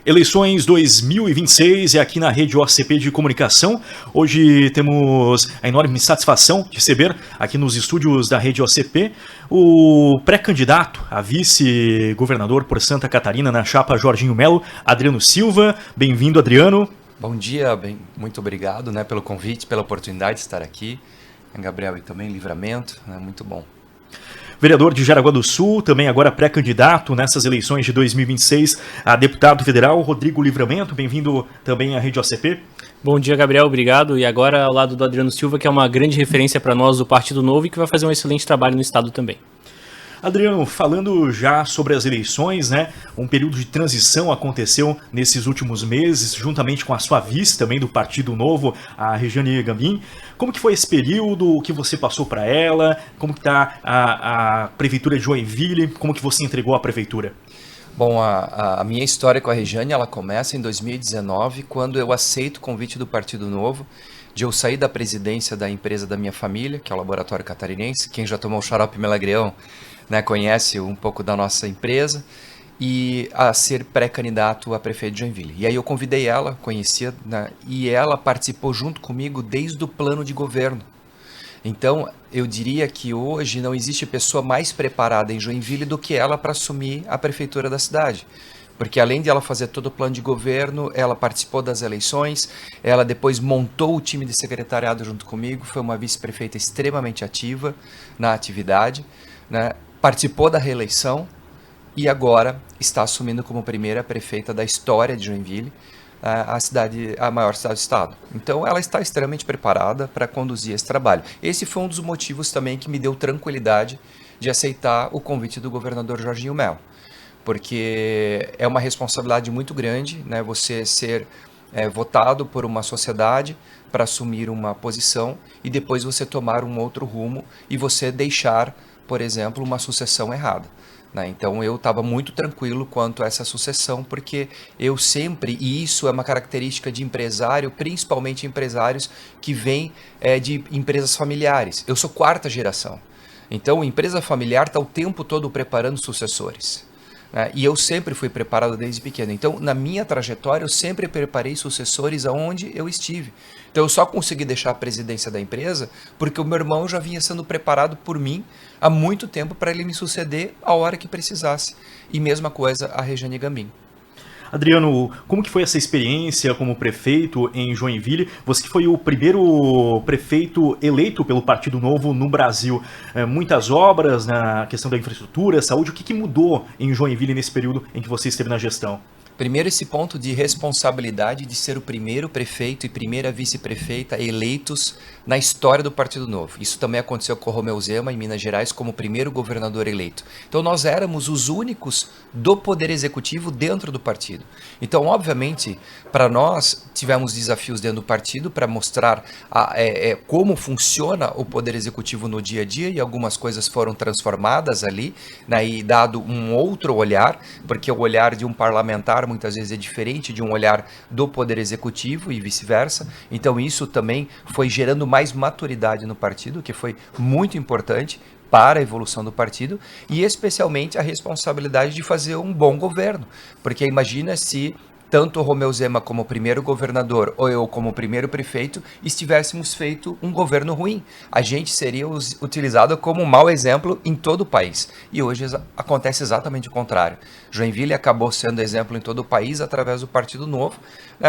Eleições 2026 é aqui na Rede OCP de Comunicação. Hoje temos a enorme satisfação de receber aqui nos estúdios da Rede OCP o pré-candidato a vice-governador por Santa Catarina na chapa Jorginho Melo, Adriano Silva. Bem-vindo, Adriano. Bom dia, muito obrigado pelo convite, pela oportunidade de estar aqui. Gabriel, e também Livramento, muito bom. Vereador de Jaraguá do Sul, também agora pré-candidato nessas eleições de 2026 a deputado federal, Rodrigo Livramento. Bem-vindo também à Rede OCP. Bom dia, Gabriel, obrigado. E agora ao lado do Adriano Silva, que é uma grande referência para nós do Partido Novo e que vai fazer um excelente trabalho no estado também. Adriano, falando já sobre as eleições, um período de transição aconteceu nesses últimos meses, juntamente com a sua vice também do Partido Novo, a Regiane Gambim. Como que foi esse período? O que você passou para ela? Como que está a Prefeitura de Joinville? Como que você entregou a Prefeitura? Bom, a minha história com a Regiane, ela começa em 2019, quando eu aceito o convite do Partido Novo, de eu sair da presidência da empresa da minha família, que é o Laboratório Catarinense. Quem já tomou o xarope Melagreão conhece um pouco da nossa empresa, e a ser pré-candidato a prefeito de Joinville. E aí eu convidei ela, conhecia, e ela participou junto comigo desde o plano de governo. Então, eu diria que hoje não existe pessoa mais preparada em Joinville do que ela para assumir a prefeitura da cidade. Porque além de ela fazer todo o plano de governo, ela participou das eleições, ela depois montou o time de secretariado junto comigo, foi uma vice-prefeita extremamente ativa na atividade, participou da reeleição e agora está assumindo como primeira prefeita da história de Joinville, a maior cidade do estado. Então ela está extremamente preparada para conduzir esse trabalho. Esse foi um dos motivos também que me deu tranquilidade de aceitar o convite do governador Jorginho Melo, porque é uma responsabilidade muito grande, você ser votado por uma sociedade para assumir uma posição e depois você tomar um outro rumo e você deixar, por exemplo, uma sucessão errada. Então eu estava muito tranquilo quanto a essa sucessão, porque eu sempre, e isso é uma característica de empresário, principalmente empresários que vêm de empresas familiares. Eu sou quarta geração, então a empresa familiar está o tempo todo preparando sucessores. E eu sempre fui preparado desde pequeno. Então, na minha trajetória, eu sempre preparei sucessores aonde eu estive. Então, eu só consegui deixar a presidência da empresa porque o meu irmão já vinha sendo preparado por mim há muito tempo para ele me suceder a hora que precisasse. E mesma coisa a Regiane Gambim. Adriano, como que foi essa experiência como prefeito em Joinville? Você que foi o primeiro prefeito eleito pelo Partido Novo no Brasil. Muitas obras na questão da infraestrutura, saúde. O que mudou em Joinville nesse período em que você esteve na gestão? Primeiro, esse ponto de responsabilidade de ser o primeiro prefeito e primeira vice-prefeita eleitos na história do Partido Novo. Isso também aconteceu com o Romeu Zema, em Minas Gerais, como primeiro governador eleito. Então, nós éramos os únicos do Poder Executivo dentro do partido. Então, obviamente, para nós, tivemos desafios dentro do partido para mostrar como funciona o Poder Executivo no dia a dia, e algumas coisas foram transformadas ali, e dado um outro olhar, porque o olhar de um parlamentar muitas vezes é diferente de um olhar do Poder Executivo e vice-versa. Então isso também foi gerando mais maturidade no partido, que foi muito importante para a evolução do partido, e especialmente a responsabilidade de fazer um bom governo. Porque imagina se tanto o Romeu Zema como primeiro governador ou eu como primeiro prefeito estivéssemos feito um governo ruim. A gente seria utilizado como um mau exemplo em todo o país. E hoje acontece exatamente o contrário. Joinville acabou sendo exemplo em todo o país através do Partido Novo,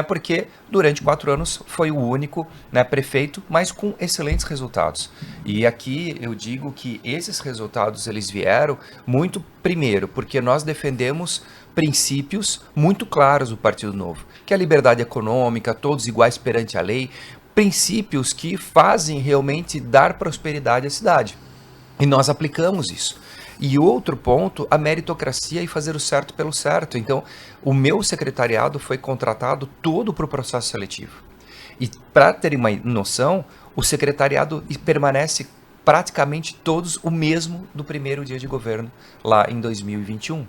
porque durante 4 anos foi o único prefeito, mas com excelentes resultados. E aqui eu digo que esses resultados eles vieram muito primeiro, porque nós defendemos princípios muito claros do Partido Novo, que é a liberdade econômica, todos iguais perante a lei, princípios que fazem realmente dar prosperidade à cidade. E nós aplicamos isso. E outro ponto, a meritocracia e fazer o certo pelo certo. Então, o meu secretariado foi contratado todo para o processo seletivo. E para ter uma noção, o secretariado permanece praticamente todos o mesmo do primeiro dia de governo, lá em 2021.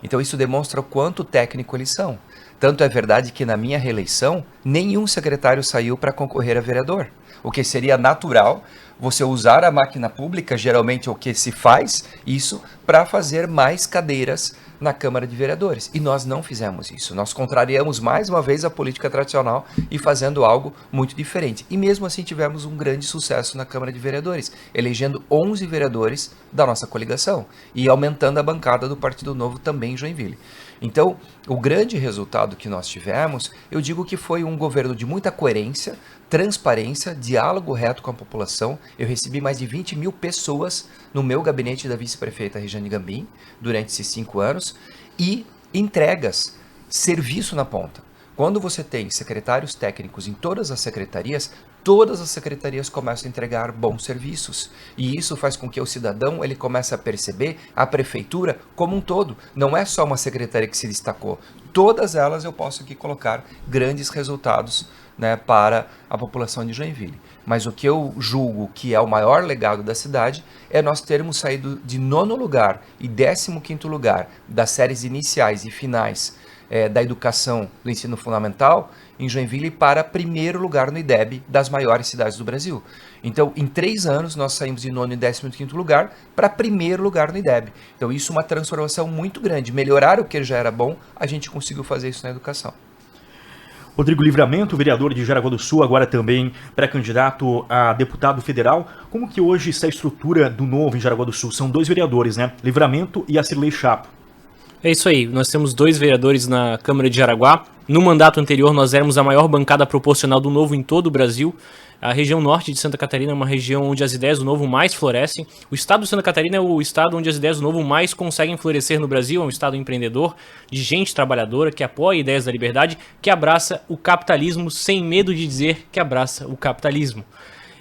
Então isso demonstra o quanto técnico eles são. Tanto é verdade que na minha reeleição, nenhum secretário saiu para concorrer a vereador. O que seria natural, você usar a máquina pública, geralmente o que se faz, isso para fazer mais cadeiras na Câmara de Vereadores. E nós não fizemos isso. Nós contrariamos mais uma vez a política tradicional e fazendo algo muito diferente. E mesmo assim tivemos um grande sucesso na Câmara de Vereadores, elegendo 11 vereadores da nossa coligação e aumentando a bancada do Partido Novo também em Joinville. Então, o grande resultado que nós tivemos, eu digo que foi um governo de muita coerência, transparência, diálogo reto com a população. Eu recebi mais de 20 mil pessoas no meu gabinete da vice-prefeita Regiane Gambim durante esses 5 anos e entregas, serviço na ponta. Quando você tem secretários técnicos em todas as secretarias começam a entregar bons serviços. E isso faz com que o cidadão ele comece a perceber a prefeitura como um todo. Não é só uma secretaria que se destacou. Todas elas eu posso aqui colocar grandes resultados, né, para a população de Joinville. Mas o que eu julgo que é o maior legado da cidade é nós termos saído de 9º lugar e 15º lugar das séries iniciais e finais da educação do ensino fundamental em Joinville para 1º lugar no IDEB das maiores cidades do Brasil. Então, em 3 anos, nós saímos de 9º e 15º lugar para 1º lugar no IDEB. Então, isso é uma transformação muito grande. Melhorar o que já era bom, a gente conseguiu fazer isso na educação. Rodrigo Livramento, vereador de Jaraguá do Sul, agora também pré-candidato a deputado federal. Como que hoje está a estrutura do Novo em Jaraguá do Sul? São 2 vereadores, né? Livramento e a Cirlei Chapo. É isso aí, nós temos 2 vereadores na Câmara de Jaraguá. No mandato anterior nós éramos a maior bancada proporcional do Novo em todo o Brasil. A região norte de Santa Catarina é uma região onde as ideias do Novo mais florescem. O estado de Santa Catarina é o estado onde as ideias do Novo mais conseguem florescer no Brasil. É um estado empreendedor, de gente trabalhadora, que apoia ideias da liberdade, que abraça o capitalismo sem medo de dizer que abraça o capitalismo.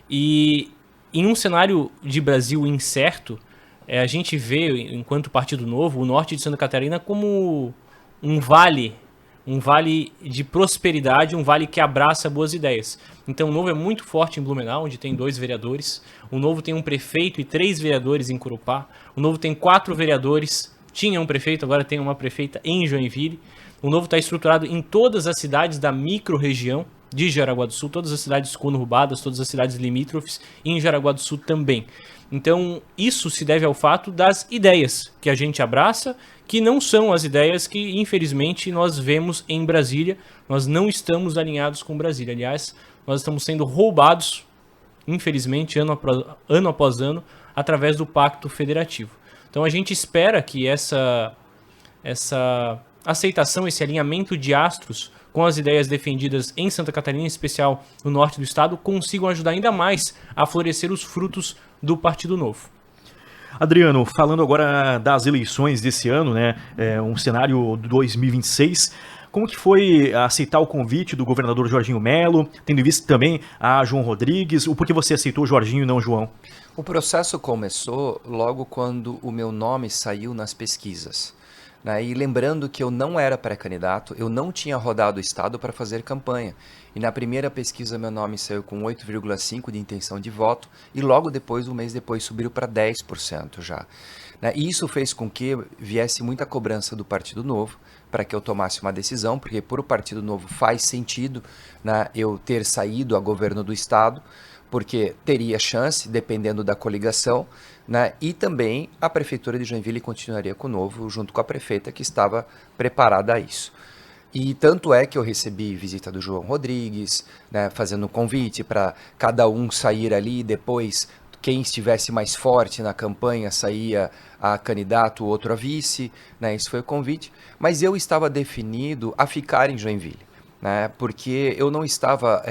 E em um cenário de Brasil incerto, a gente vê, enquanto Partido Novo, o norte de Santa Catarina como um vale de prosperidade, um vale que abraça boas ideias. Então o Novo é muito forte em Blumenau, onde tem 2 vereadores. O Novo tem um prefeito e 3 vereadores em Corupá. O Novo tem 4 vereadores, tinha um prefeito, agora tem uma prefeita em Joinville. O Novo está estruturado em todas as cidades da micro-região de Jaraguá do Sul, todas as cidades conurbadas, todas as cidades limítrofes, e em Jaraguá do Sul também. Então, isso se deve ao fato das ideias que a gente abraça, que não são as ideias que, infelizmente, nós vemos em Brasília. Nós não estamos alinhados com Brasília. Aliás, nós estamos sendo roubados, infelizmente, ano após ano, através do Pacto Federativo. Então, a gente espera que essa aceitação, esse alinhamento de astros com as ideias defendidas em Santa Catarina, em especial no norte do estado, consigam ajudar ainda mais a florescer os frutos do Partido Novo. Adriano, falando agora das eleições desse ano, né, um cenário de 2026, como que foi aceitar o convite do governador Jorginho Melo, tendo em vista também a João Rodrigues? Por que você aceitou o Jorginho e não o João? O processo começou logo quando o meu nome saiu nas pesquisas. E lembrando que eu não era pré-candidato, eu não tinha rodado o estado para fazer campanha. E na primeira pesquisa meu nome saiu com 8,5% de intenção de voto e logo depois, um mês depois, subiu para 10% já. E isso fez com que viesse muita cobrança do Partido Novo para que eu tomasse uma decisão, porque por o Partido Novo faz sentido, eu ter saído a governo do estado, porque teria chance, dependendo da coligação, e também a Prefeitura de Joinville continuaria com o Novo, junto com a prefeita que estava preparada a isso. E tanto é que eu recebi visita do João Rodrigues, fazendo um convite para cada um sair ali, depois quem estivesse mais forte na campanha saía a candidato, o outro a vice, isso foi o convite, mas eu estava definido a ficar em Joinville. Porque eu não estava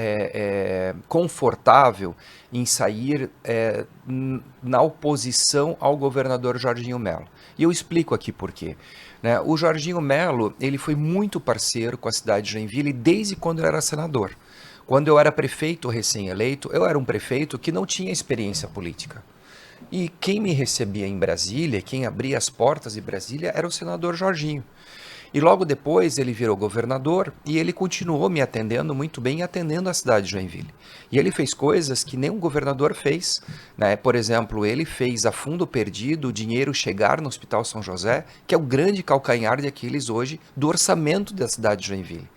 confortável em sair na oposição ao governador Jorginho Melo. E eu explico aqui por quê. O Jorginho Melo, ele foi muito parceiro com a cidade de Joinville desde quando eu era senador. Quando eu era prefeito recém-eleito, eu era um prefeito que não tinha experiência política. E quem me recebia em Brasília, quem abria as portas de Brasília, era o senador Jorginho. E logo depois ele virou governador e ele continuou me atendendo muito bem, atendendo a cidade de Joinville. E ele fez coisas que nenhum governador fez. Por exemplo, ele fez a fundo perdido o dinheiro chegar no Hospital São José, que é o grande calcanhar de Aquiles hoje do orçamento da cidade de Joinville.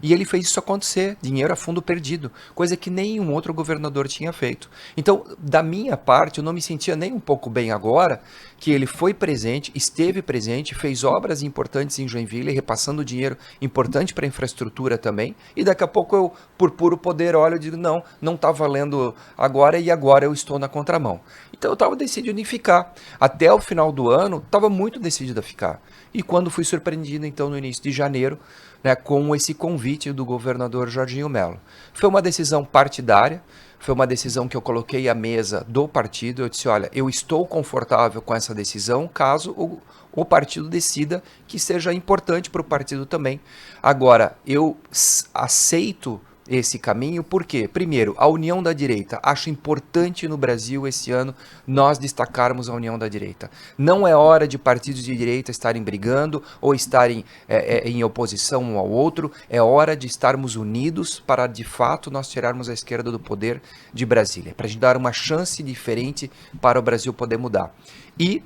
E ele fez isso acontecer, dinheiro a fundo perdido, coisa que nenhum outro governador tinha feito. Então, da minha parte, eu não me sentia nem um pouco bem agora que ele foi presente, esteve presente, fez obras importantes em Joinville, repassando dinheiro importante para a infraestrutura também, e daqui a pouco eu, por puro poder, olho e digo, não está valendo agora e agora eu estou na contramão. Então eu estava decidido em ficar. Até o final do ano, estava muito decidido a ficar. E quando fui surpreendido, então, no início de janeiro, né, com esse convite do governador Jorginho Mello. Foi uma decisão partidária, foi uma decisão que eu coloquei à mesa do partido. Eu disse, olha, eu estou confortável com essa decisão caso o partido decida que seja importante para o partido também. Agora, eu aceito esse caminho, porque, primeiro, a união da direita. Acho importante no Brasil esse ano nós destacarmos a união da direita. Não é hora de partidos de direita estarem brigando ou estarem em oposição um ao outro. É hora de estarmos unidos para, de fato, nós tirarmos a esquerda do poder de Brasília, para a gente dar uma chance diferente para o Brasil poder mudar. E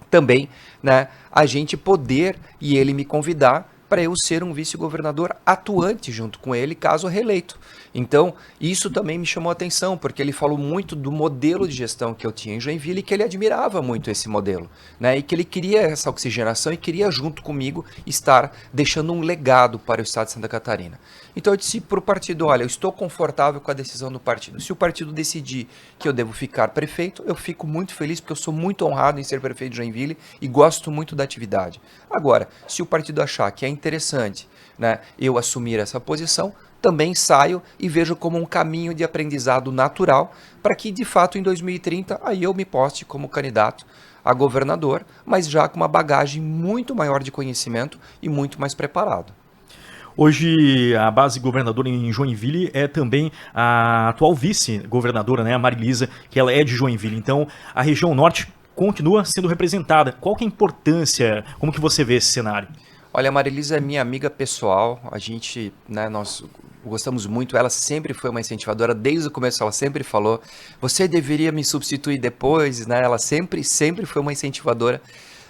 também, né, a gente poder, e ele me convidar, para eu ser um vice-governador atuante junto com ele, caso reeleito. Então, isso também me chamou a atenção, porque ele falou muito do modelo de gestão que eu tinha em Joinville e que ele admirava muito esse modelo, né? E que ele queria essa oxigenação e queria, junto comigo, estar deixando um legado para o estado de Santa Catarina. Então, eu disse para o partido, olha, eu estou confortável com a decisão do partido. Se o partido decidir que eu devo ficar prefeito, eu fico muito feliz, porque eu sou muito honrado em ser prefeito de Joinville e gosto muito da atividade. Agora, se o partido achar que é interessante, né, eu assumir essa posição, também saio e vejo como um caminho de aprendizado natural para que, de fato, em 2030, aí eu me poste como candidato a governador, mas já com uma bagagem muito maior de conhecimento e muito mais preparado. Hoje, a base governadora em Joinville é também a atual vice-governadora, né, a Marilisa, que ela é de Joinville. Então, a região norte continua sendo representada. Qual que é a importância? Como que você vê esse cenário? Olha, a Marilisa é minha amiga pessoal, a gente, né, nós gostamos muito, ela sempre foi uma incentivadora, desde o começo ela sempre falou, você deveria me substituir depois, né, ela sempre foi uma incentivadora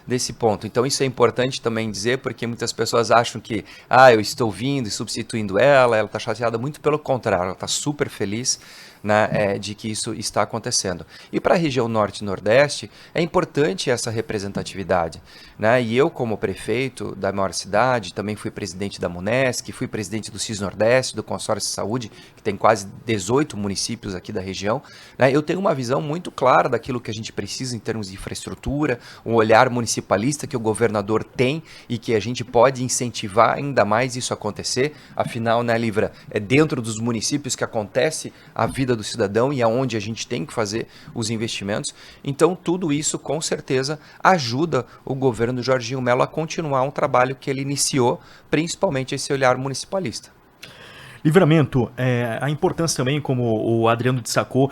desse ponto. Então isso é importante também dizer, porque muitas pessoas acham que, eu estou vindo e substituindo ela está chateada, muito pelo contrário, ela está super feliz, né, de que isso está acontecendo. E para a região norte e nordeste, é importante essa representatividade, né? E eu, como prefeito da maior cidade, também fui presidente da Munesc, fui presidente do CIS Nordeste, do Consórcio de Saúde, que tem quase 18 municípios aqui da região, né? Eu tenho uma visão muito clara daquilo que a gente precisa em termos de infraestrutura, um olhar municipalista que o governador tem e que a gente pode incentivar ainda mais isso acontecer. Afinal, né, Livra, é dentro dos municípios que acontece a vida do cidadão e aonde a gente tem que fazer os investimentos. Então, tudo isso, com certeza, ajuda o governo do Jorginho Mello a continuar um trabalho que ele iniciou, principalmente esse olhar municipalista. Livramento, a importância também, como o Adriano destacou,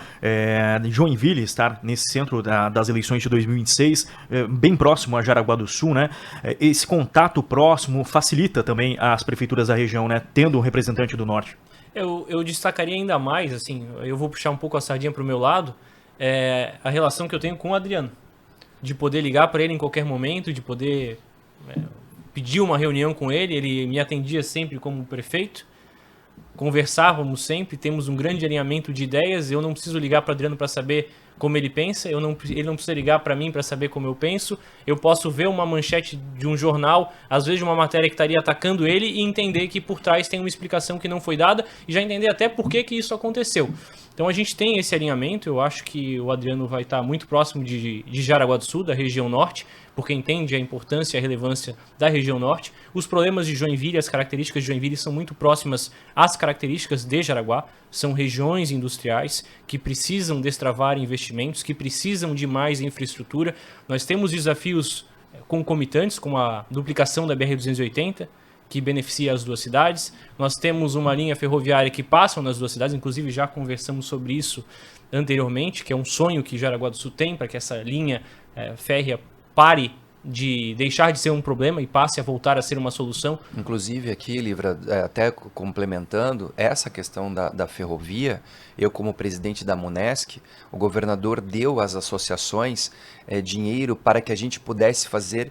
de Joinville estar nesse centro das eleições de 2026, bem próximo a Jaraguá do Sul, né? Esse contato próximo facilita também as prefeituras da região, né? Tendo um representante do norte. Eu destacaria ainda mais, assim, eu vou puxar um pouco a sardinha para o meu lado, a relação que eu tenho com o Adriano. De poder ligar para ele em qualquer momento, de poder pedir uma reunião com ele, ele me atendia sempre como prefeito, conversávamos sempre, temos um grande alinhamento de ideias, eu não preciso ligar para o Adriano para saber como ele pensa, ele não precisa ligar para mim para saber como eu penso, eu posso ver uma manchete de um jornal, às vezes de uma matéria que estaria atacando ele e entender que por trás tem uma explicação que não foi dada e já entender até por que isso aconteceu. Então a gente tem esse alinhamento, eu acho que o Adriano vai estar muito próximo de Jaraguá do Sul, da região norte, porque entende a importância e a relevância da região norte. Os problemas de Joinville, as características de Joinville são muito próximas às características de Jaraguá. São regiões industriais que precisam destravar investimentos, que precisam de mais infraestrutura. Nós temos desafios concomitantes, como a duplicação da BR-280, que beneficia as duas cidades. Nós temos uma linha ferroviária que passa nas duas cidades, inclusive já conversamos sobre isso anteriormente, que é um sonho que Jaraguá do Sul tem para que essa linha férrea pare de deixar de ser um problema e passe a voltar a ser uma solução? Inclusive aqui, Livra, até complementando, essa questão da ferrovia, eu como presidente da Munesc, o governador deu às associações dinheiro para que a gente pudesse fazer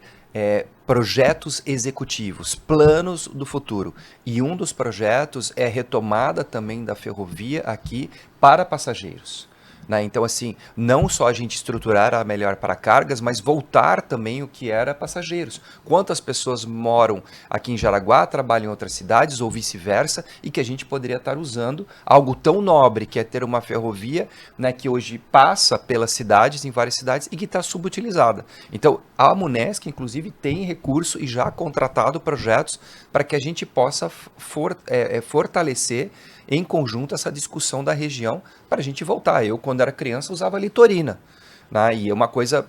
projetos executivos, planos do futuro. E um dos projetos é a retomada também da ferrovia aqui para passageiros. Né? Então, assim, não só a gente estruturar a melhor para cargas, mas voltar também o que era passageiros. Quantas pessoas moram aqui em Jaraguá, trabalham em outras cidades ou vice-versa, e que a gente poderia estar usando algo tão nobre, que é ter uma ferrovia, né, que hoje passa pelas cidades, em várias cidades, e que está subutilizada. Então, a Munesc, inclusive, tem recurso e já contratado projetos para que a gente possa fortalecer em conjunto essa discussão da região para a gente voltar. Eu, quando era criança, usava litorina, né? E é uma coisa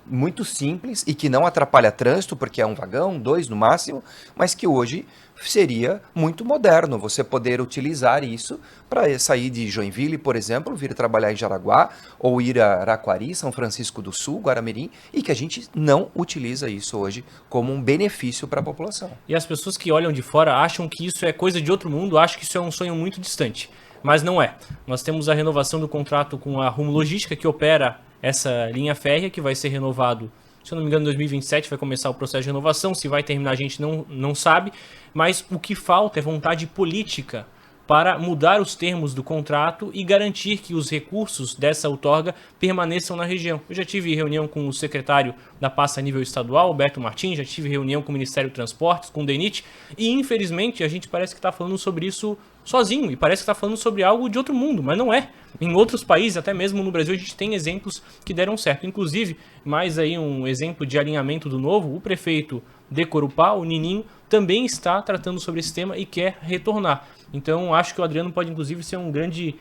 muito simples e que não atrapalha trânsito, porque é um vagão, 2 no máximo, mas que hoje seria muito moderno você poder utilizar isso para sair de Joinville, por exemplo, vir trabalhar em Jaraguá, ou ir a Araquari, São Francisco do Sul, Guaramirim, e que a gente não utiliza isso hoje como um benefício para a população. E as pessoas que olham de fora acham que isso é coisa de outro mundo, acham que isso é um sonho muito distante. Mas não é. Nós temos a renovação do contrato com a Rumo Logística, que opera essa linha férrea, que vai ser renovado, se eu não me engano, em 2027 vai começar o processo de renovação. Se vai terminar, a gente não sabe. Mas o que falta é vontade política para mudar os termos do contrato e garantir que os recursos dessa outorga permaneçam na região. Eu já tive reunião com o secretário da pasta a nível estadual, Alberto Martins, já tive reunião com o Ministério de Transportes, com o DENIT, e infelizmente a gente parece que está falando sobre isso sozinho, e parece que está falando sobre algo de outro mundo, mas não é. Em outros países, até mesmo no Brasil, a gente tem exemplos que deram certo. Inclusive, mais aí um exemplo de alinhamento do novo, o prefeito de Corupá, o Nininho, também está tratando sobre esse tema e quer retornar. Então, acho que o Adriano pode, inclusive, ser um grande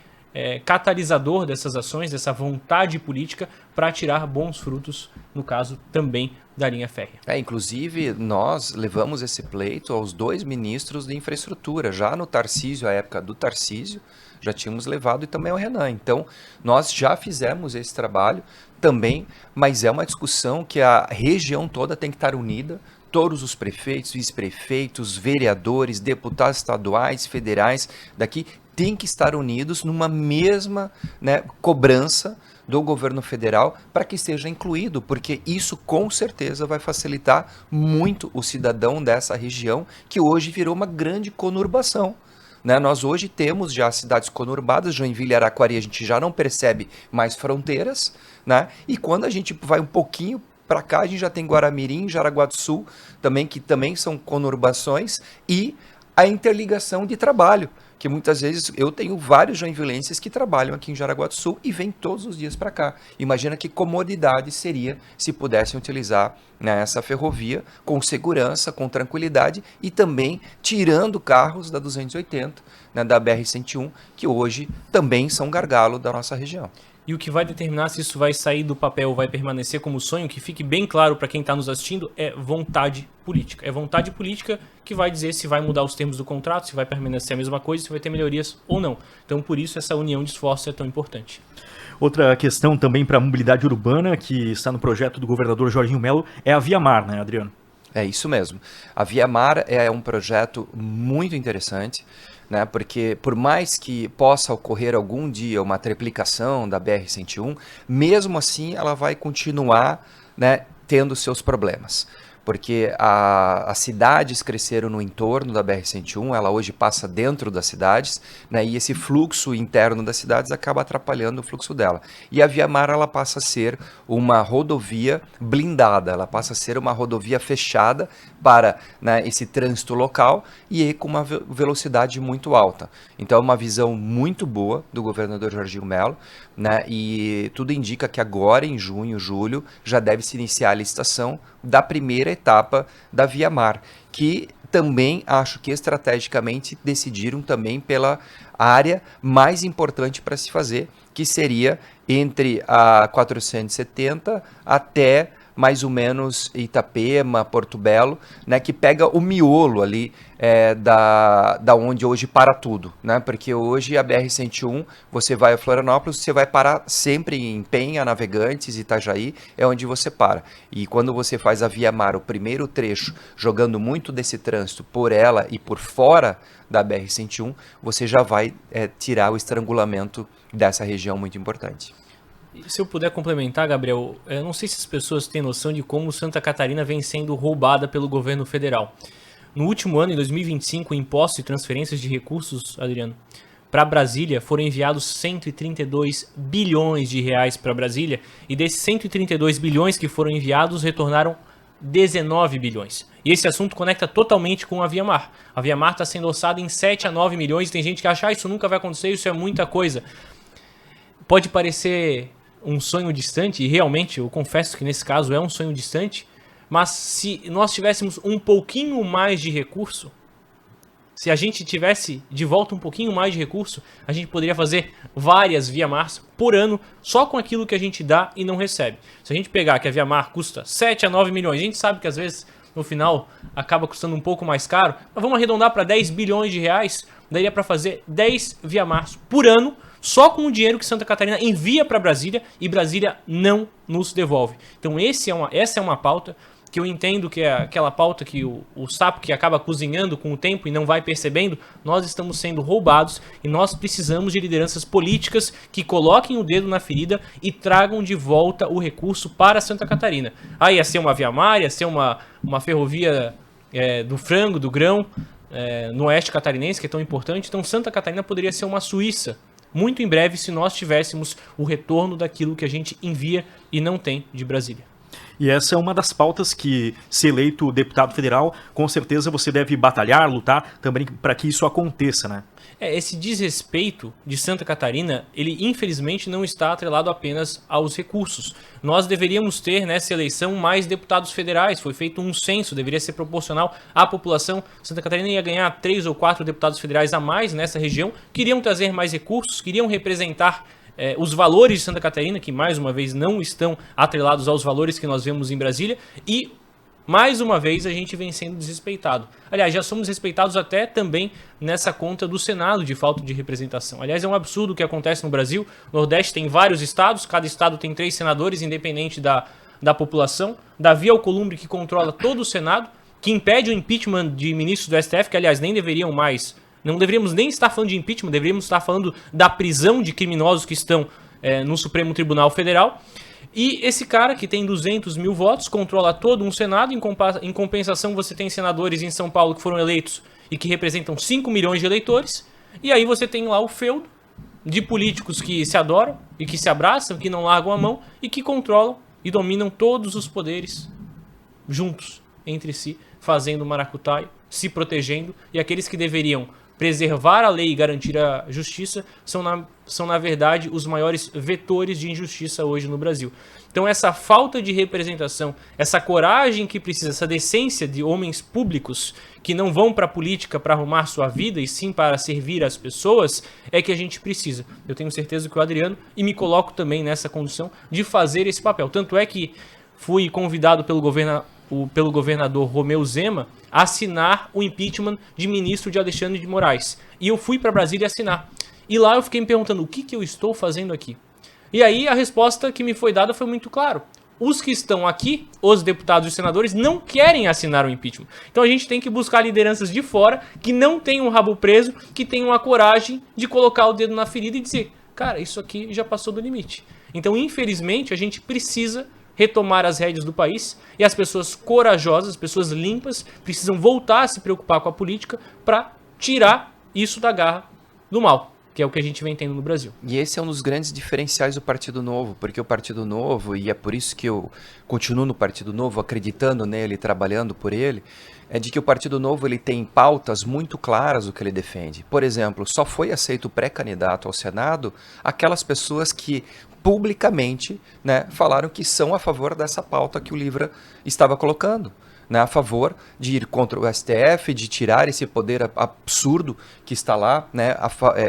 catalisador dessas ações, dessa vontade política para tirar bons frutos, no caso também da linha férrea. Inclusive, nós levamos esse pleito aos 2 ministros de infraestrutura, já no Tarcísio, a época do Tarcísio, já tínhamos levado, e também ao Renan. Então, nós já fizemos esse trabalho também, mas é uma discussão que a região toda tem que estar unida, todos os prefeitos, vice-prefeitos, vereadores, deputados estaduais, federais daqui, têm que estar unidos numa mesma, né, cobrança do governo federal para que seja incluído, porque isso com certeza vai facilitar muito o cidadão dessa região, que hoje virou uma grande conurbação. Né? Nós hoje temos já cidades conurbadas, Joinville e Araquari, a gente já não percebe mais fronteiras, né? E quando a gente vai um pouquinho para cá, a gente já tem Guaramirim, Jaraguá do Sul, também, que também são conurbações, e a interligação de trabalho, que muitas vezes eu tenho vários joinvilenses que trabalham aqui em Jaraguá do Sul e vêm todos os dias para cá. Imagina que comodidade seria se pudessem utilizar, né, essa ferrovia com segurança, com tranquilidade, e também tirando carros da 280, né, da BR-101, que hoje também são gargalo da nossa região. E o que vai determinar se isso vai sair do papel ou vai permanecer como sonho, que fique bem claro para quem está nos assistindo, é vontade política. É vontade política que vai dizer se vai mudar os termos do contrato, se vai permanecer a mesma coisa, se vai ter melhorias ou não. Então, por isso, essa união de esforços é tão importante. Outra questão também para a mobilidade urbana, que está no projeto do governador Jorginho Melo, é a Via Mar, né, Adriano? É isso mesmo. A Via Mar é um projeto muito interessante, né? Porque por mais que possa ocorrer algum dia uma triplicação da BR-101, mesmo assim ela vai continuar, né, tendo seus problemas. Porque as cidades cresceram no entorno da BR-101, ela hoje passa dentro das cidades, né, e esse fluxo interno das cidades acaba atrapalhando o fluxo dela. E a Via Mar, ela passa a ser uma rodovia blindada, ela passa a ser uma rodovia fechada para, né, esse trânsito local e com uma velocidade muito alta. Então é uma visão muito boa do governador Jorginho Melo, né, e tudo indica que agora em junho, julho, já deve se iniciar a licitação da primeira etapa da Via Mar, que também acho que estrategicamente decidiram também pela área mais importante para se fazer, que seria entre a 470 até mais ou menos Itapema, Porto Belo, né, que pega o miolo ali da onde hoje para tudo, né, porque hoje a BR-101, você vai a Florianópolis, você vai parar sempre em Penha, Navegantes, Itajaí, é onde você para. E quando você faz a Via Mar, o primeiro trecho, jogando muito desse trânsito por ela e por fora da BR-101, você já vai tirar o estrangulamento dessa região muito importante. Se eu puder complementar, Gabriel, eu não sei se as pessoas têm noção de como Santa Catarina vem sendo roubada pelo governo federal. No último ano, em 2025, impostos e transferências de recursos, Adriano, para Brasília foram enviados 132 bilhões de reais para Brasília, e desses 132 bilhões que foram enviados, retornaram 19 bilhões. E esse assunto conecta totalmente com a Via Mar. A Via Mar está sendo orçada em 7 a 9 milhões, tem gente que acha isso nunca vai acontecer, isso é muita coisa. Pode parecer um sonho distante, e realmente eu confesso que nesse caso é um sonho distante, mas se nós tivéssemos um pouquinho mais de recurso, se a gente tivesse de volta um pouquinho mais de recurso, a gente poderia fazer várias Via Mars por ano, só com aquilo que a gente dá e não recebe. Se a gente pegar que a Via Mar custa 7 a 9 milhões, a gente sabe que às vezes no final acaba custando um pouco mais caro, mas vamos arredondar para 10 bilhões de reais, daria para fazer 10 Via Mars por ano, só com o dinheiro que Santa Catarina envia para Brasília e Brasília não nos devolve. Então essa é uma pauta que eu entendo que é aquela pauta que o sapo que acaba cozinhando com o tempo e não vai percebendo, nós estamos sendo roubados e nós precisamos de lideranças políticas que coloquem o dedo na ferida e tragam de volta o recurso para Santa Catarina. Ia ser uma Via Mar, ia ser uma ferrovia do frango, do grão, no oeste catarinense, que é tão importante. Então Santa Catarina poderia ser uma Suíça muito em breve, se nós tivéssemos o retorno daquilo que a gente envia e não tem de Brasília. E essa é uma das pautas que, se eleito deputado federal, com certeza você deve batalhar, lutar também para que isso aconteça, né? Esse desrespeito de Santa Catarina, ele infelizmente não está atrelado apenas aos recursos. Nós deveríamos ter nessa eleição mais deputados federais, foi feito um censo, deveria ser proporcional à população. Santa Catarina ia ganhar 3 ou 4 deputados federais a mais nessa região, queriam trazer mais recursos, queriam representar os valores de Santa Catarina, que mais uma vez não estão atrelados aos valores que nós vemos em Brasília, e mais uma vez a gente vem sendo desrespeitado. Aliás, já somos respeitados até também nessa conta do Senado de falta de representação. Aliás, é um absurdo o que acontece no Brasil. O Nordeste tem vários estados, cada estado tem 3 senadores, independente da população. Davi Alcolumbre, que controla todo o Senado, que impede o impeachment de ministros do STF, que aliás nem deveriam mais... Não deveríamos nem estar falando de impeachment, deveríamos estar falando da prisão de criminosos que estão no Supremo Tribunal Federal. E esse cara que tem 200 mil votos, controla todo um Senado, em compensação você tem senadores em São Paulo que foram eleitos e que representam 5 milhões de eleitores, e aí você tem lá o feudo de políticos que se adoram e que se abraçam, que não largam a mão e que controlam e dominam todos os poderes juntos entre si, fazendo maracutaia, se protegendo, e aqueles que deveriam preservar a lei e garantir a justiça são na verdade os maiores vetores de injustiça hoje no Brasil. Então essa falta de representação, essa coragem que precisa, essa decência de homens públicos que não vão para a política para arrumar sua vida e sim para servir as pessoas, é que a gente precisa. Eu tenho certeza que o Adriano, e me coloco também nessa condição de fazer esse papel. Tanto é que fui convidado pelo governador Romeu Zema a assinar o impeachment de ministro de Alexandre de Moraes. E eu fui para Brasília assinar. E lá eu fiquei me perguntando, o que eu estou fazendo aqui? E aí a resposta que me foi dada foi muito clara. Os que estão aqui, os deputados e senadores, não querem assinar o impeachment. Então a gente tem que buscar lideranças de fora que não tenham o rabo preso, que tenham a coragem de colocar o dedo na ferida e dizer, cara, isso aqui já passou do limite. Então, infelizmente, a gente precisa retomar as rédeas do país, e as pessoas corajosas, as pessoas limpas, precisam voltar a se preocupar com a política para tirar isso da garra do mal, que é o que a gente vem tendo no Brasil. E esse é um dos grandes diferenciais do Partido Novo, porque o Partido Novo, e é por isso que eu continuo no Partido Novo, acreditando nele, trabalhando por ele, é de que o Partido Novo ele tem pautas muito claras do que ele defende. Por exemplo, só foi aceito pré-candidato ao Senado aquelas pessoas que publicamente, né, falaram que são a favor dessa pauta que o Livra estava colocando, né, a favor de ir contra o STF, de tirar esse poder absurdo que está lá, né,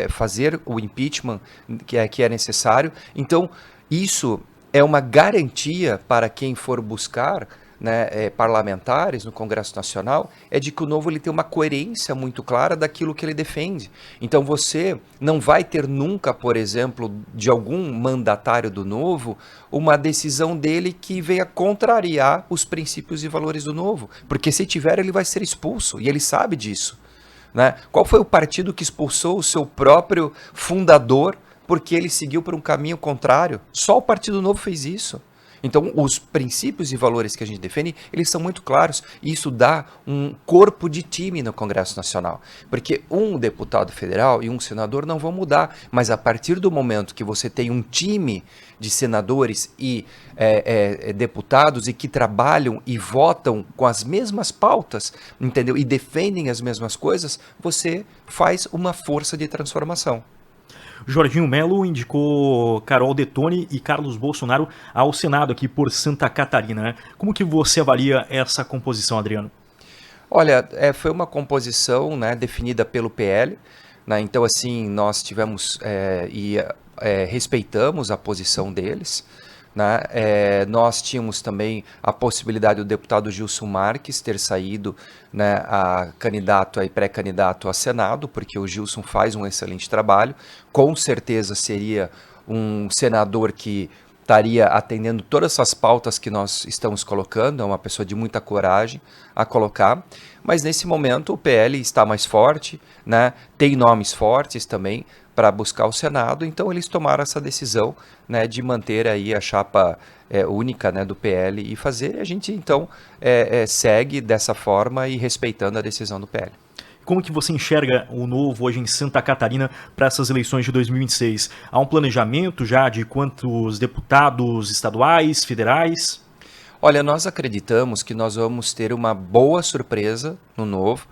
fazer o impeachment que é necessário. Então, isso é uma garantia para quem for buscar, né, parlamentares no Congresso Nacional, é de que o Novo ele tem uma coerência muito clara daquilo que ele defende. Então você não vai ter nunca, por exemplo, de algum mandatário do Novo, uma decisão dele que venha contrariar os princípios e valores do Novo. Porque se tiver, ele vai ser expulso, e ele sabe disso. Né? Qual foi o partido que expulsou o seu próprio fundador porque ele seguiu por um caminho contrário? Só o Partido Novo fez isso. Então, os princípios e valores que a gente defende, eles são muito claros. E isso dá um corpo de time no Congresso Nacional. Porque um deputado federal e um senador não vão mudar. Mas a partir do momento que você tem um time de senadores e deputados e que trabalham e votam com as mesmas pautas, entendeu? E defendem as mesmas coisas, você faz uma força de transformação. Jorginho Melo indicou Carol Detoni e Carlos Bolsonaro ao Senado aqui por Santa Catarina, né? Como que você avalia essa composição, Adriano? Olha, foi uma composição, né, definida pelo PL, né? Então assim, nós tivemos respeitamos a posição deles, né? Nós tínhamos também a possibilidade do deputado Gilson Marques ter saído, né, pré-candidato a Senado, porque o Gilson faz um excelente trabalho, com certeza seria um senador que estaria atendendo todas essas pautas que nós estamos colocando, é uma pessoa de muita coragem a colocar, mas nesse momento o PL está mais forte, né, tem nomes fortes também para buscar o Senado, então eles tomaram essa decisão, né, de manter aí a chapa única, né, do PL e fazer, e a gente então segue dessa forma e respeitando a decisão do PL. Como que você enxerga o Novo hoje em Santa Catarina para essas eleições de 2026? Há um planejamento já de quantos deputados estaduais, federais? Olha, nós acreditamos que nós vamos ter uma boa surpresa no Novo,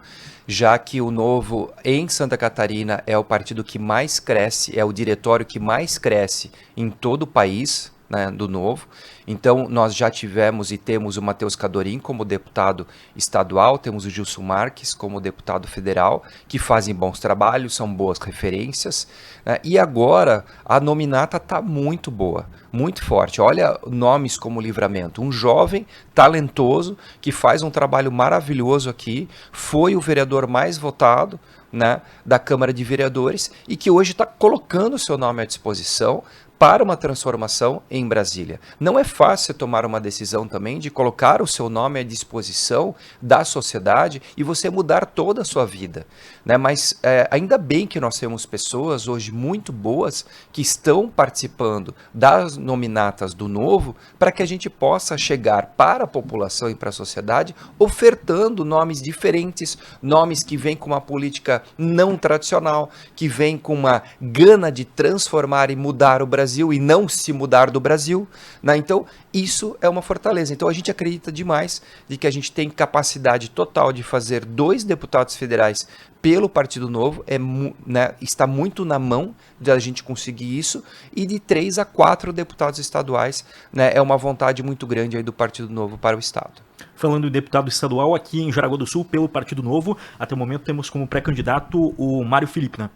já que o Novo em Santa Catarina é o partido que mais cresce, é o diretório que mais cresce em todo o país, né, do Novo. Então nós já tivemos e temos o Matheus Cadorim como deputado estadual, temos o Gilson Marques como deputado federal, que fazem bons trabalhos, são boas referências, né? E agora a nominata está muito boa, muito forte. Olha nomes como Livramento, um jovem talentoso que faz um trabalho maravilhoso aqui, foi o vereador mais votado, né, da Câmara de Vereadores e que hoje está colocando o seu nome à disposição para uma transformação em Brasília. Não é fácil tomar uma decisão também de colocar o seu nome à disposição da sociedade e você mudar toda a sua vida, né? Mas ainda bem que nós temos pessoas hoje muito boas que estão participando das nominatas do Novo para que a gente possa chegar para a população e para a sociedade ofertando nomes diferentes, nomes que vêm com uma política não tradicional, que vêm com uma gana de transformar e mudar o Brasil e não se mudar do Brasil, né? Então isso é uma fortaleza. Então a gente acredita demais de que a gente tem capacidade total de fazer 2 deputados federais pelo Partido Novo, né, está muito na mão de a gente conseguir isso, e de 3 a 4 deputados estaduais, né, é uma vontade muito grande aí do Partido Novo para o Estado. Falando em deputado estadual, aqui em Jaraguá do Sul, pelo Partido Novo, até o momento temos como pré-candidato o Mário Felipe, né?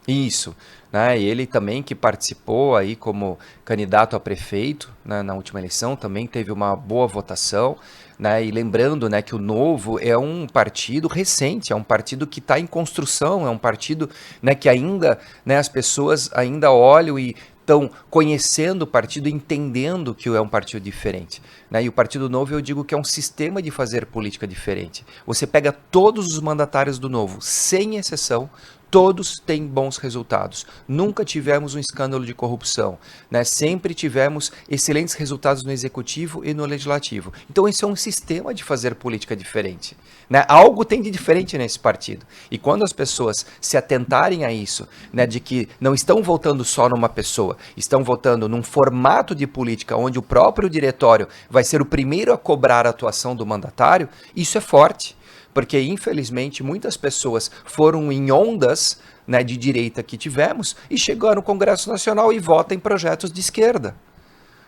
Isso, né? Ele também que participou aí como candidato a prefeito, né, na última eleição, também teve uma boa votação, né? E lembrando, né, que o Novo é um partido recente, é um partido que está em construção, é um partido, né, que ainda, né, as pessoas ainda olham e estão conhecendo o partido, entendendo que é um partido diferente, né? E o Partido Novo, eu digo que é um sistema de fazer política diferente. Você pega todos os mandatários do Novo, sem exceção, todos têm bons resultados. Nunca tivemos um escândalo de corrupção, né? Sempre tivemos excelentes resultados no Executivo e no Legislativo. Então esse é um sistema de fazer política diferente, né? Algo tem de diferente nesse partido. E quando as pessoas se atentarem a isso, né, de que não estão votando só numa pessoa, estão votando num formato de política onde o próprio diretório vai ser o primeiro a cobrar a atuação do mandatário, isso é forte. Porque, infelizmente, muitas pessoas foram em ondas, né, de direita que tivemos e chegaram no Congresso Nacional e votam em projetos de esquerda,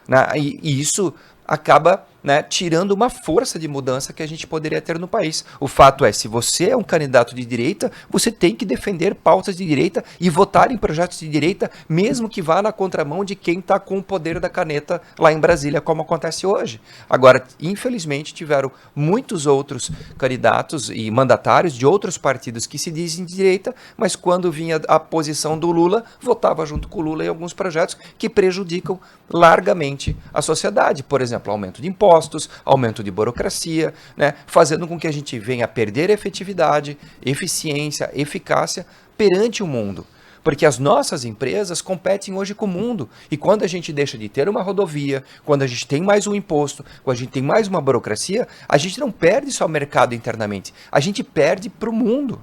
né? E isso acaba, né, tirando uma força de mudança que a gente poderia ter no país. O fato é, se você é um candidato de direita, você tem que defender pautas de direita e votar em projetos de direita, mesmo que vá na contramão de quem está com o poder da caneta lá em Brasília, como acontece hoje. Agora, infelizmente, tiveram muitos outros candidatos e mandatários de outros partidos que se dizem de direita, mas quando vinha a posição do Lula, votava junto com o Lula em alguns projetos que prejudicam largamente a sociedade. Por exemplo, aumento de impostos, aumento de burocracia, né, fazendo com que a gente venha a perder efetividade, eficiência, eficácia perante o mundo. Porque as nossas empresas competem hoje com o mundo. E quando a gente deixa de ter uma rodovia, quando a gente tem mais um imposto, quando a gente tem mais uma burocracia, a gente não perde só o mercado internamente, a gente perde para o mundo.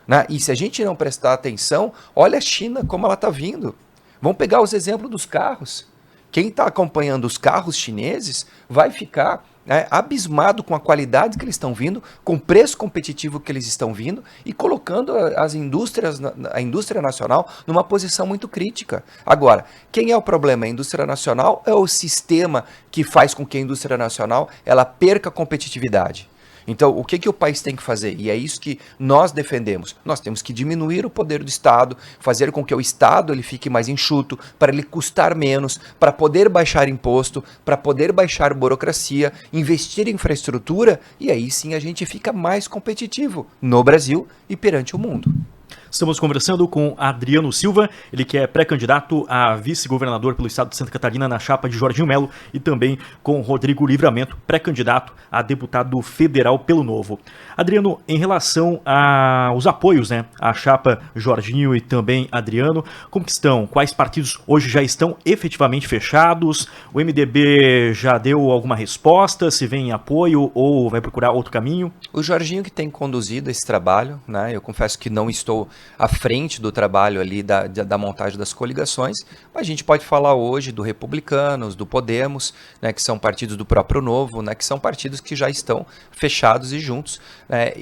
Né? E se a gente não prestar atenção, olha a China como ela está vindo. Vamos pegar os exemplos dos carros. Quem está acompanhando os carros chineses vai ficar, né, abismado com a qualidade que eles estão vindo, com o preço competitivo que eles estão vindo e colocando as indústrias, a indústria nacional numa posição muito crítica. Agora, quem é o problema? A indústria nacional é o sistema que faz com que a indústria nacional ela perca competitividade. Então, o que o país tem que fazer? E é isso que nós defendemos. Nós temos que diminuir o poder do Estado, fazer com que o Estado ele fique mais enxuto, para ele custar menos, para poder baixar imposto, para poder baixar burocracia, investir em infraestrutura, e aí sim a gente fica mais competitivo no Brasil e perante o mundo. Estamos conversando com Adriano Silva, ele que é pré-candidato a vice-governador pelo estado de Santa Catarina na chapa de Jorginho Melo, e também com Rodrigo Livramento, pré-candidato a deputado federal pelo Novo. Adriano, em relação aos apoios, né, à chapa Jorginho e também Adriano, como que estão? Quais partidos hoje já estão efetivamente fechados? O MDB já deu alguma resposta, se vem em apoio ou vai procurar outro caminho? O Jorginho que tem conduzido esse trabalho, né, eu confesso que não estou à frente do trabalho ali da montagem das coligações, mas a gente pode falar hoje do Republicanos, do Podemos, né, que são partidos do próprio Novo, né, que são partidos que já estão fechados e juntos.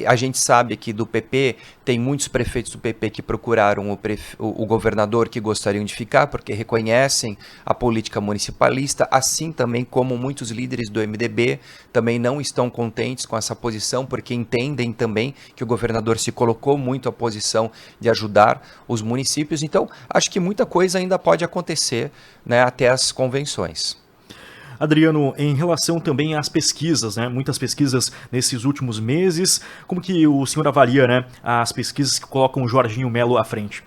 A gente sabe que do PP tem muitos prefeitos do PP que procuraram o governador que gostariam de ficar, porque reconhecem a política municipalista, assim também como muitos líderes do MDB também não estão contentes com essa posição, porque entendem também que o governador se colocou muito à posição de ajudar os municípios. Então, acho que muita coisa ainda pode acontecer, né, até as convenções. Adriano, em relação também às pesquisas, né, muitas pesquisas nesses últimos meses, como que o senhor avalia, né, as pesquisas que colocam o Jorginho Melo à frente?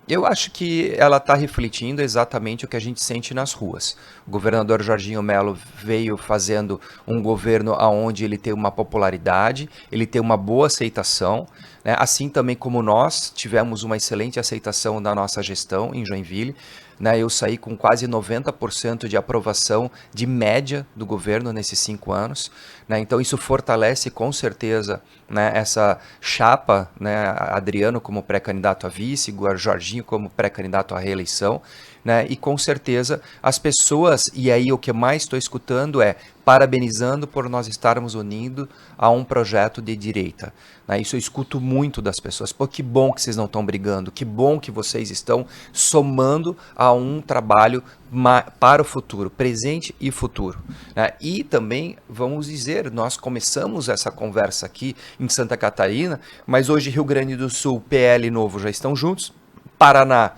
Eu acho que ela está refletindo exatamente o que a gente sente nas ruas. O governador Jorginho Melo veio fazendo um governo onde ele tem uma popularidade, ele tem uma boa aceitação, né? Assim também como nós tivemos uma excelente aceitação da nossa gestão em Joinville. Né, eu saí com quase 90% de aprovação de média do governo nesses 5 anos. Né, então isso fortalece com certeza, né, essa chapa, né, Adriano como pré-candidato a vice, Jorginho como pré-candidato à reeleição. Né, e com certeza as pessoas, e aí o que mais estou escutando é parabenizando por nós estarmos unindo a um projeto de direita. Né, isso eu escuto muito das pessoas. Pô, que bom que vocês não estão brigando, que bom que vocês estão somando a um trabalho para o futuro, presente e futuro. Né? E também, vamos dizer, nós começamos essa conversa aqui em Santa Catarina, mas hoje Rio Grande do Sul, PL Novo já estão juntos, Paraná,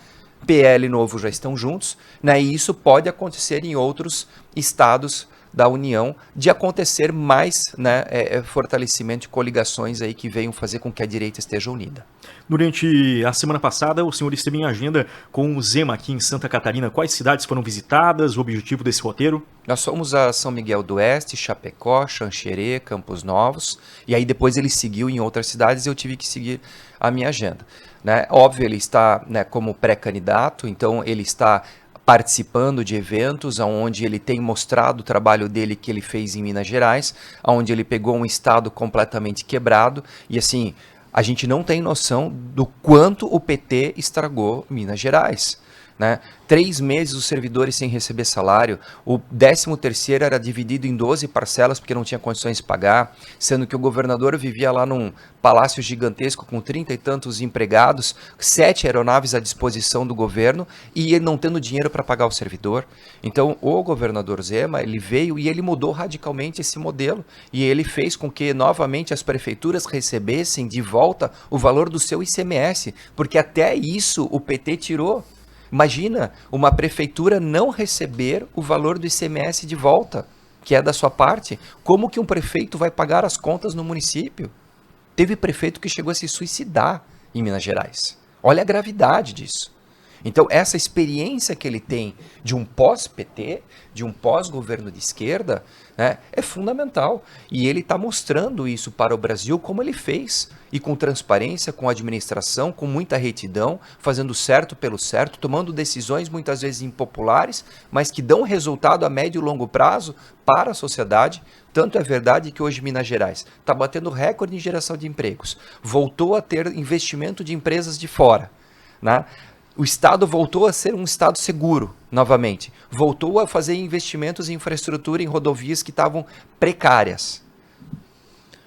PL Novo já estão juntos, né? E isso pode acontecer em outros estados da União, de acontecer mais, né, fortalecimento de coligações aí que venham fazer com que a direita esteja unida. Durante a semana passada, o senhor esteve em agenda com o Zema aqui em Santa Catarina. Quais cidades foram visitadas? O objetivo desse roteiro? Nós fomos a São Miguel do Oeste, Chapecó, Xanxerê, Campos Novos, e aí depois ele seguiu em outras cidades e eu tive que seguir a minha agenda. Né? Óbvio, ele está, né, como pré-candidato, então ele está participando de eventos onde ele tem mostrado o trabalho dele que ele fez em Minas Gerais, onde ele pegou um estado completamente quebrado e assim, a gente não tem noção do quanto o PT estragou Minas Gerais. né? 3 meses os servidores sem receber salário, o 13º era dividido em 12 parcelas porque não tinha condições de pagar, sendo que o governador vivia lá num palácio gigantesco com 30 e tantos empregados, 7 aeronaves à disposição do governo e ele não tendo dinheiro para pagar o servidor. Então o governador Zema, ele veio e ele mudou radicalmente esse modelo e ele fez com que novamente as prefeituras recebessem de volta o valor do seu ICMS, porque até isso o PT tirou. Imagina uma prefeitura não receber o valor do ICMS de volta, que é da sua parte. Como que um prefeito vai pagar as contas no município? Teve prefeito que chegou a se suicidar em Minas Gerais. Olha a gravidade disso. Então, essa experiência que ele tem de um pós-PT, de um pós-governo de esquerda, né, é fundamental. E ele está mostrando isso para o Brasil como ele fez. E com transparência, com administração, com muita retidão, fazendo certo pelo certo, tomando decisões muitas vezes impopulares, mas que dão resultado a médio e longo prazo para a sociedade. Tanto é verdade que hoje Minas Gerais está batendo recorde em geração de empregos. Voltou a ter investimento de empresas de fora, né? O Estado voltou a ser um Estado seguro, novamente. Voltou a fazer investimentos em infraestrutura, em rodovias que estavam precárias.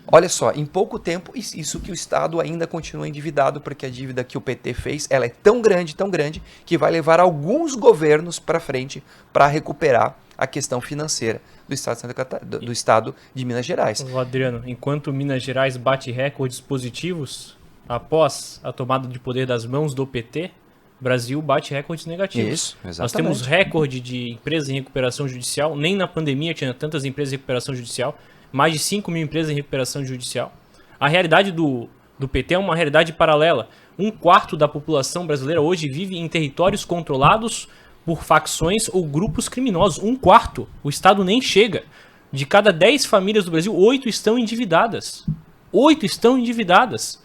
Olha só, em pouco tempo, isso que o Estado ainda continua endividado, porque a dívida que o PT fez, ela é tão grande, que vai levar alguns governos para frente para recuperar a questão financeira do Estado de Minas Gerais. Adriano, enquanto Minas Gerais bate recordes positivos, após a tomada de poder das mãos do PT, Brasil bate recordes negativos. Isso, exatamente. Nós temos recorde de empresas em recuperação judicial. Nem na pandemia tinha tantas empresas em recuperação judicial. Mais de 5 mil empresas em recuperação judicial. A realidade do PT é uma realidade paralela. 1/4 da população brasileira hoje vive em territórios controlados por facções ou grupos criminosos. 1/4. O Estado nem chega. De cada 10 famílias do Brasil, 8 estão endividadas. 8 estão endividadas.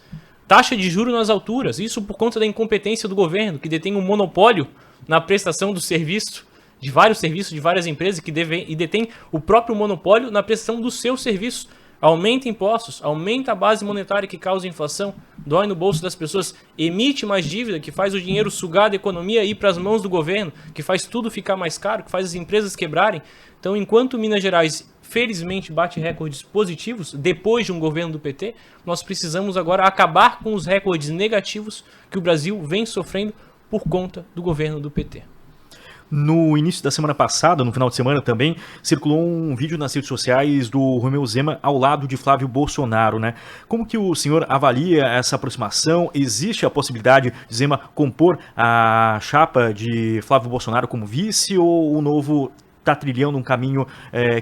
Taxa de juros nas alturas, isso por conta da incompetência do governo, que detém um monopólio na prestação do serviço, de vários serviços, de várias empresas, e detém o próprio monopólio na prestação dos seus serviços. Aumenta impostos, aumenta a base monetária que causa inflação, dói no bolso das pessoas, emite mais dívida, que faz o dinheiro sugar da economia e ir para as mãos do governo, que faz tudo ficar mais caro, que faz as empresas quebrarem. Então, enquanto Minas Gerais felizmente bate recordes positivos, depois de um governo do PT, nós precisamos agora acabar com os recordes negativos que o Brasil vem sofrendo por conta do governo do PT. No início da semana passada, no final de semana também, circulou um vídeo nas redes sociais do Romeu Zema ao lado de Flávio Bolsonaro, né? Como que o senhor avalia essa aproximação? Existe a possibilidade de Zema compor a chapa de Flávio Bolsonaro como vice, ou o novo está trilhando um caminho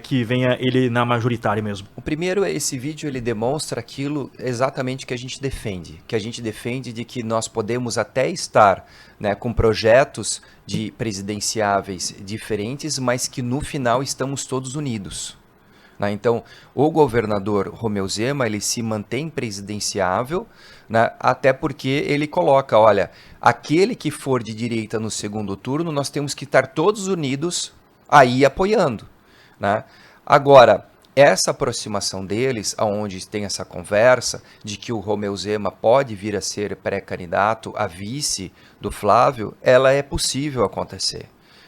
que venha ele na majoritária mesmo? O primeiro, esse vídeo ele demonstra aquilo exatamente que a gente defende de que nós podemos até estar, né, com projetos de presidenciáveis diferentes, mas que no final estamos todos unidos. Né? Então, o governador Romeu Zema, ele se mantém presidenciável, né, até porque ele coloca, olha, aquele que for de direita no segundo turno, nós temos que estar todos unidos aí apoiando, né? Agora, essa aproximação deles, aonde tem essa conversa de que o Romeu Zema pode vir a ser pré-candidato a vice do Flávio, ela é possível acontecer,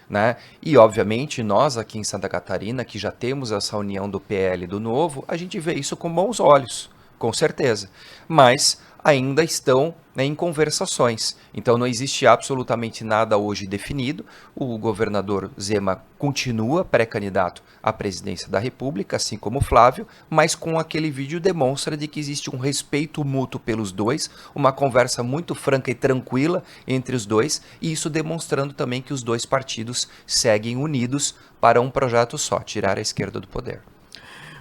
né? E, obviamente, nós aqui em Santa Catarina, que já temos essa união do PL e do Novo, a gente vê isso com bons olhos, com certeza. Mas ainda estão, né, em conversações. Então não existe absolutamente nada hoje definido. O governador Zema continua pré-candidato à presidência da República, assim como o Flávio, mas com aquele vídeo demonstra de que existe um respeito mútuo pelos dois, uma conversa muito franca e tranquila entre os dois, e isso demonstrando também que os dois partidos seguem unidos para um projeto só, tirar a esquerda do poder.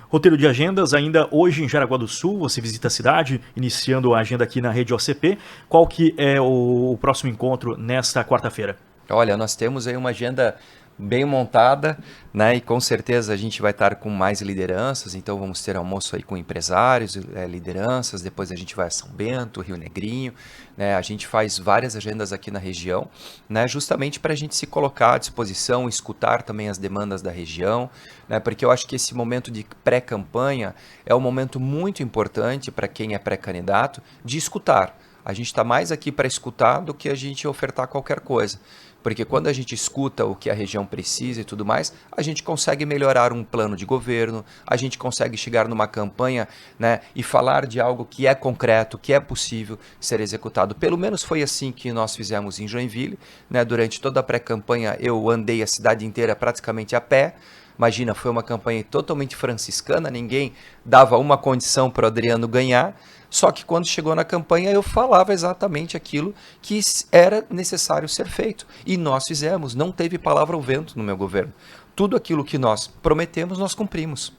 Roteiro de agendas, ainda hoje em Jaraguá do Sul, você visita a cidade, iniciando a agenda aqui na rede OCP. Qual que é o próximo encontro nesta quarta-feira? Olha, nós temos aí uma agenda bem montada, né? E com certeza a gente vai estar com mais lideranças, então vamos ter almoço aí com empresários, lideranças, depois a gente vai a São Bento, Rio Negrinho, né? A gente faz várias agendas aqui na região, né? Justamente para a gente se colocar à disposição, escutar também as demandas da região, né? Porque eu acho que esse momento de pré-campanha é um momento muito importante para quem é pré-candidato de escutar A gente está mais aqui para escutar do que a gente ofertar qualquer coisa. Porque quando a gente escuta o que a região precisa e tudo mais, a gente consegue melhorar um plano de governo, a gente consegue chegar numa campanha, né, e falar de algo que é concreto, que é possível ser executado. Pelo menos foi assim que nós fizemos em Joinville, né? Durante toda a pré-campanha eu andei a cidade inteira praticamente a pé. Imagina, foi uma campanha totalmente franciscana, ninguém dava uma condição para o Adriano ganhar. Só que quando chegou na campanha eu falava exatamente aquilo que era necessário ser feito. E nós fizemos, não teve palavra ao vento no meu governo. Tudo aquilo que nós prometemos, nós cumprimos.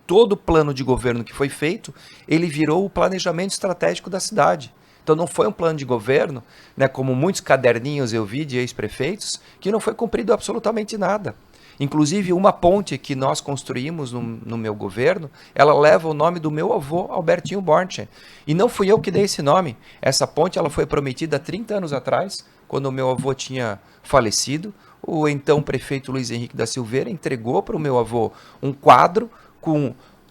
Todo o plano de governo que foi feito, ele virou o planejamento estratégico da cidade. Então não foi um plano de governo, né, como muitos caderninhos eu vi de ex-prefeitos, que não foi cumprido absolutamente nada. Inclusive, uma ponte que nós construímos no meu governo, ela leva o nome do meu avô, Albertinho Bornchen. E não fui eu que dei esse nome. Essa ponte ela foi prometida há 30 anos atrás, quando o meu avô tinha falecido. O então prefeito Luiz Henrique da Silveira entregou para o meu avô um quadro,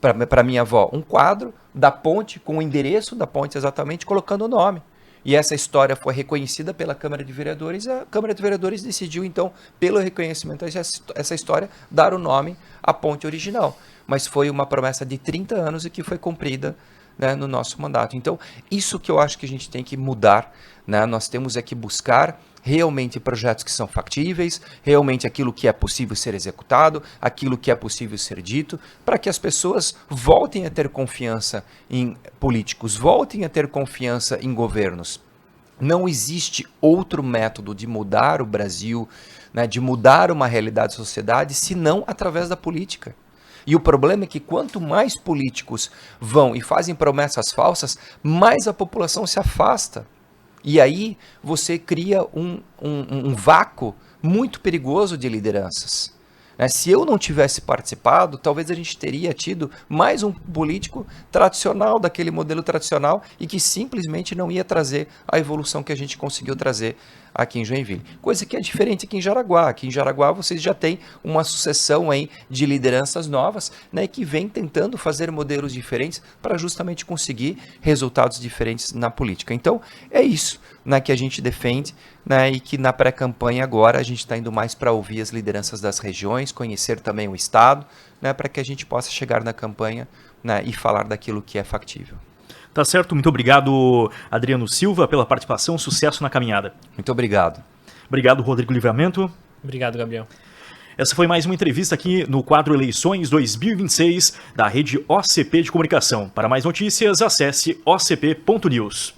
para minha avó, um quadro da ponte, com o endereço da ponte exatamente, colocando o nome. E essa história foi reconhecida pela Câmara de Vereadores, e a Câmara de Vereadores decidiu, então, pelo reconhecimento dessa história, dar o nome à ponte original. Mas foi uma promessa de 30 anos e que foi cumprida, né, no nosso mandato. Então, isso que eu acho que a gente tem que mudar, né? Nós temos que buscar realmente projetos que são factíveis, realmente aquilo que é possível ser executado, aquilo que é possível ser dito, para que as pessoas voltem a ter confiança em políticos, voltem a ter confiança em governos. Não existe outro método de mudar o Brasil, né, de mudar uma realidade da sociedade, senão através da política. E o problema é que quanto mais políticos vão e fazem promessas falsas, mais a população se afasta. E aí você cria um vácuo muito perigoso de lideranças. Se eu não tivesse participado, talvez a gente teria tido mais um político tradicional, daquele modelo tradicional, e que simplesmente não ia trazer a evolução que a gente conseguiu trazer aqui em Joinville. Coisa que é diferente aqui em Jaraguá. Aqui em Jaraguá vocês já têm uma sucessão aí de lideranças novas, né, que vem tentando fazer modelos diferentes para justamente conseguir resultados diferentes na política. Então é isso, né, que a gente defende, né, e que na pré-campanha agora a gente está indo mais para ouvir as lideranças das regiões, conhecer também o Estado, né, para que a gente possa chegar na campanha, né, e falar daquilo que é factível. Tá certo, muito obrigado, Adriano Silva, pela participação, sucesso na caminhada. Muito obrigado. Obrigado, Rodrigo Livramento. Obrigado, Gabriel. Essa foi mais uma entrevista aqui no quadro Eleições 2026 da rede OCP de Comunicação. Para mais notícias, acesse ocp.news.